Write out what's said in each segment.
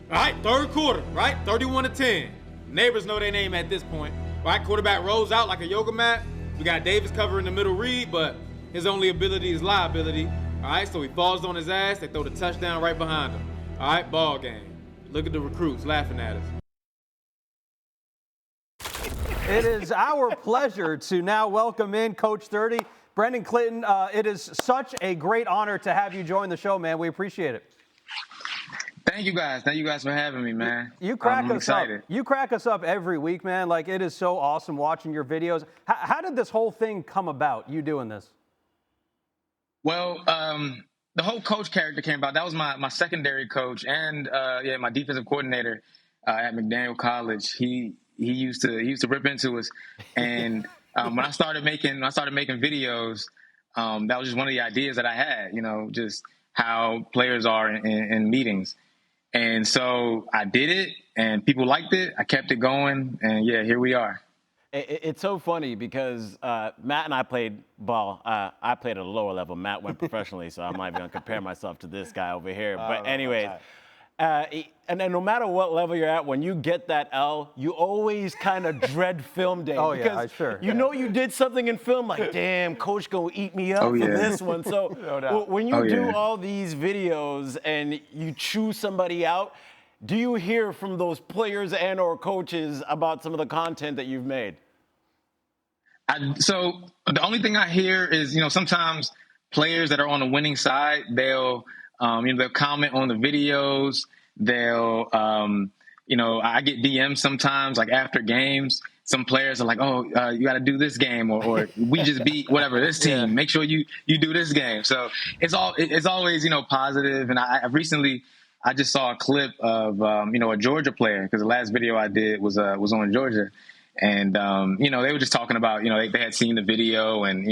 All right, third quarter, right? 31-10. Neighbors know their name at this point. Right, quarterback rolls out like a yoga mat. We got Davis covering the middle read, but his only ability is liability. All right, so he falls on his ass. They throw the touchdown right behind him. All right, ball game. Look at the recruits laughing at us. It is our pleasure to now welcome in Coach 30, Brenden Clinton. It is such a great honor to have you join the show, man. We appreciate it. Thank you guys. Thank you guys for having me, man. You crack I'm us excited. up. You crack us up every week, man. Like, it is so awesome watching your videos. How did this whole thing come about, you doing this? Well, the whole coach character came about. That was my secondary coach and my defensive coordinator at McDaniel College. He used to rip into us, and when I started making videos, that was just one of the ideas that I had. You know, just how players are in meetings. And so I did it, and people liked it. I kept it going, and yeah, here we are. It's so funny because Matt and I played ball. I played at a lower level. Matt went professionally, so I'm not even going to compare myself to this guy over here. But anyways, and then no matter what level you're at, when you get that L, you always kind of dread film day. Oh, because yeah, sure. You know you did something in film, like, damn, coach going to eat me up for this one. So when you do all these videos and you choose somebody out, do you hear from those players and or coaches about some of the content that you've made? So the only thing I hear is, sometimes players that are on the winning side, they'll comment on the videos. They'll, I get DMs sometimes, like after games. Some players are like, "Oh, you got to do this game," or "We just beat whatever this team. Yeah. Make sure you do this game." So it's always positive. And I recently just saw a clip of a Georgia player, because the last video I did was on Georgia. And, they were just talking about, they had seen the video and,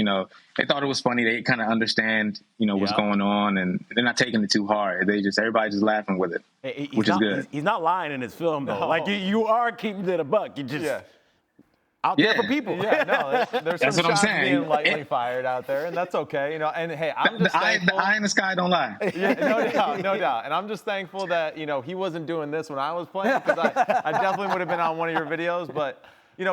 they thought it was funny. They kind of understand, what's going on, and they're not taking it too hard. Everybody's just laughing with it, which is good. He's not lying in his film, though. No. Like, you are keeping it a buck. You just out there for people. Yeah, no, there's some that's what I'm shots saying. being lightly fired out there, and that's okay. And, hey, I'm just thankful. The eye in the sky don't lie. Yeah, no doubt. And I'm just thankful that, he wasn't doing this when I was playing, because I definitely would have been on one of your videos. But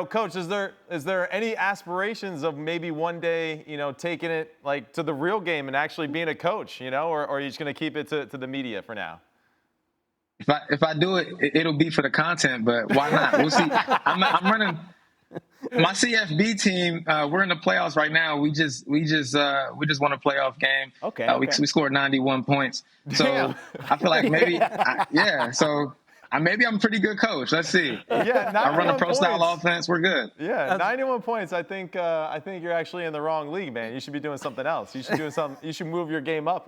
Coach, is there any aspirations of maybe one day, taking it like to the real game and actually being a coach, or are you just going to keep it to the media for now? If I do it, it'll be for the content, but why not? We'll see. I'm running my CFB team. We're in the playoffs right now. We just won a playoff game. Okay. We scored 91 points. So damn. I feel like maybe, So. Maybe I'm a pretty good coach. Let's see. Yeah, I run a pro-style offense. We're good. Yeah, 91 points. I think you're actually in the wrong league, man. You should be doing something else. You should move your game up.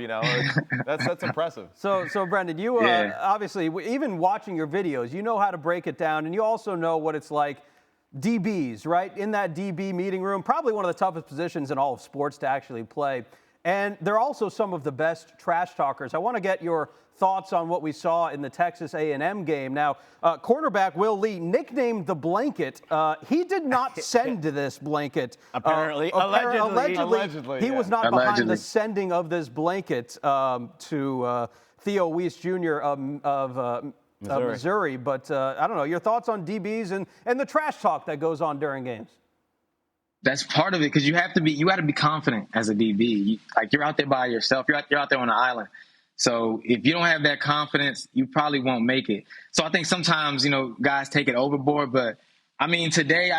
That's impressive. So Brenden, you obviously, even watching your videos, you know how to break it down, and you also know what it's like. DBs, right? In that DB meeting room, probably one of the toughest positions in all of sports to actually play. And they're also some of the best trash talkers. I want to get your thoughts on what we saw in the Texas A&M game. Now, cornerback Will Lee, nicknamed the Blanket, he did not send this blanket. Apparently. Allegedly. He was not behind the sending of this blanket to Theo Weiss Jr. of Missouri. But I don't know, your thoughts on DBs and the trash talk that goes on during games? That's part of it, because you got to be confident as a DB. You're out there by yourself. You're out there on an island. So if you don't have that confidence, you probably won't make it. So I think sometimes, guys take it overboard. But I mean, today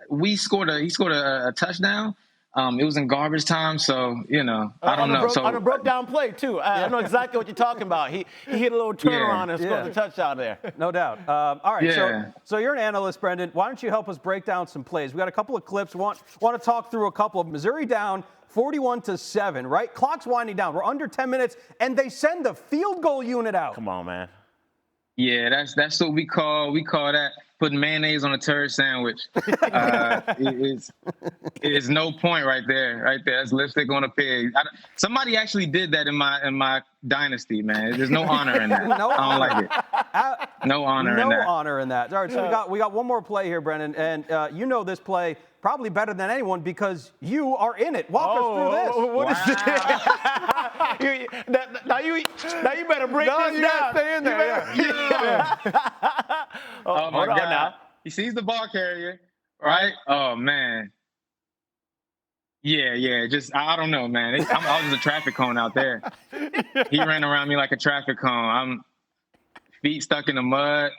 he scored a touchdown. It was in garbage time, so I don't know. On a broke down play too. I know exactly what you're talking about. He hit a little turnaround and scored the touchdown there. No doubt. All right, so you're an analyst, Brenden. Why don't you help us break down some plays? We got a couple of clips. Want to talk through a couple of Missouri down 41-7. Right, clock's winding down. We're under 10 minutes, and they send the field goal unit out. Come on, man. Yeah, that's what we call that putting mayonnaise on a turd sandwich. It is no point right there. That's lipstick on a pig. Somebody actually did that in my dynasty, man. There's no honor in that. I don't like it. No honor in that. No honor in that. All right, so we got one more play here, Brenden, and you know this play probably better than anyone because you are in it. Walk us through this. What is this? Now you better break this down. Stay in there. Oh my hold on God. now. He sees the ball carrier, right? Oh man. Yeah. Just I don't know, man. I was just a traffic cone out there. He ran around me like a traffic cone. I'm feet stuck in the mud.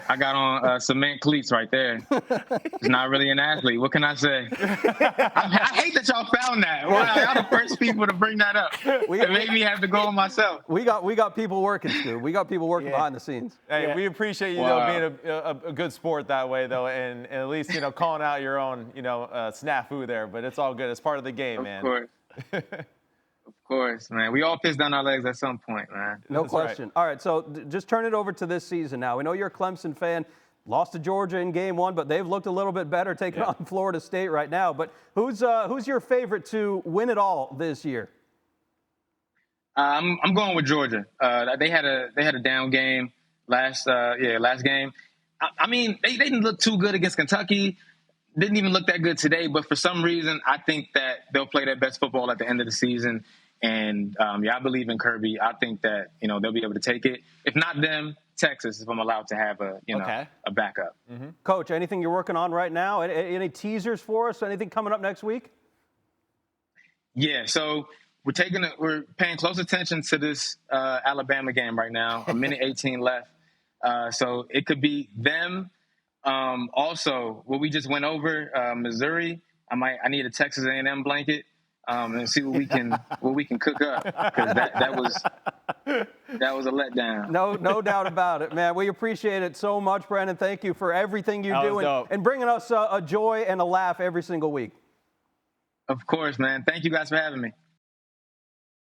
I got on cement cleats right there. It's not really an athlete. What can I say? I hate that y'all found that. Wow, y'all the first people to bring that up. It made me have to go on myself. We got people working, Stu. We got people working behind the scenes. Hey, we appreciate you though being a good sport that way though, and at least calling out your own snafu there. But it's all good. It's part of the game, man. Of course. Of course, man. We all piss down our legs at some point, man. No That's question. right. All right, so just turn it over to this season now. We know you're a Clemson fan. Lost to Georgia in game 1, but they've looked a little bit better taking on Florida State right now. But who's your favorite to win it all this year? I'm going with Georgia. They had a down game last game. I mean, they didn't look too good against Kentucky. Didn't even look that good today, but for some reason, I think that they'll play their best football at the end of the season. And I believe in Kirby. I think that they'll be able to take it. If not them, Texas, if I'm allowed to have a backup. Mm-hmm. Coach, anything you're working on right now? Any teasers for us? Anything coming up next week? Yeah, so we're paying close attention to this Alabama game right now. A minute 18 left, so it could be them. Also, what we just went over, Missouri. I need a Texas A&M blanket and see what we can cook up, because that was a letdown. No doubt about it, man. We appreciate it so much, Brenden. Thank you for everything you do and bringing us a joy and a laugh every single week. Of course, man. Thank you guys for having me.